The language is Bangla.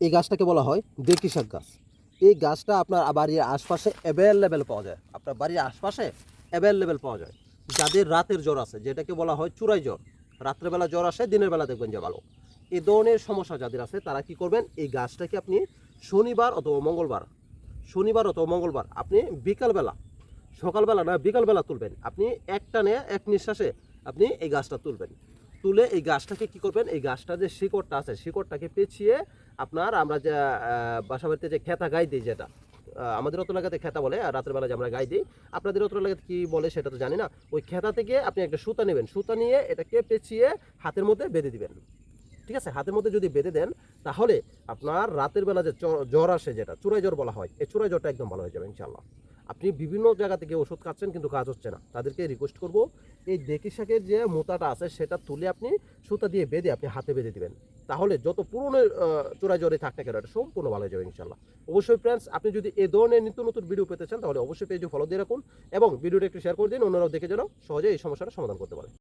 এই গাছটাকে বলা হয় দেকি শাক গাছ। এই গাছটা আপনার বাড়ির আশপাশে অ্যাভেলেবেল পাওয়া যায়, আপনার বাড়ির আশপাশে অ্যাভেলেবেল পাওয়া যায়। যাদের রাতের জ্বর আছে, যেটাকে বলা হয় চুরাই জ্বর, রাত্রেবেলা জ্বর আসে, দিনের বেলা দেখবেন যে ভালো, এই ধরনের সমস্যা যাদের আছে তারা কি করবেন, এই গাছটাকে আপনি শনিবার অথবা মঙ্গলবার আপনি বিকালবেলা, সকালবেলা না বিকালবেলা তুলবেন, আপনি একটানে এক নিঃশ্বাসে আপনি এই গাছটা তুলবেন। তুলে এই গাছটাকে কি করবেন, এই গাছটা যে শিকড়টা আছে শিকড়টাকে পেঁচিয়ে আপনার আমরা যে বাসা বাড়িতে যে খেতা গাই দিই, যেটা আমাদের অত লাগাতে খেতা বলে, আর রাতের বেলা যে আমরা গাই দিই, আপনাদের অত লাগাতে কি বলে সেটা তো জানি না। ওই খেতা থেকে আপনি একটা সুতা নেবেন, সুতা নিয়ে এটাকে পেঁচিয়ে হাতের মধ্যে বেঁধে দিবেন। ঠিক আছে, হাতের মধ্যে যদি বেঁধে দেন তাহলে আপনার রাতের বেলা যে জ্বর আসে, যেটা চুরাই জ্বর বলা হয়, এই চুরাই জ্বরটা একদম ভালো হয়ে যাবে ইনশাল্লাহ। আপনি বিভিন্ন জায়গা থেকে ওষুধ খাচ্ছেন কিন্তু কাজ হচ্ছে না, তাদেরকে রিকোয়েস্ট করব এই দেকি শাকের যে মোতাটা আছে সেটা তুলে আপনি সুতা দিয়ে বেঁধে আপনি হাতে বেঁধে দিবেন, তাহলে যত পুরনো চোরাই জ্বরে থাক না কেন এটা সম্পূর্ণ ভালো হয়ে যাবে ইনশাল্লাহ। অবশ্যই ফ্রেন্ডস, আপনি যদি এই ধরনের নিত্য নতুন ভিডিও পেতে চান তাহলে অবশ্যই পেজে ফলো দিয়ে রাখুন এবং ভিডিওটা একটু শেয়ার করে দিন, অন্যরাও দেখে যেন সহজে এই সমস্যাটা সমাধান করতে পারে।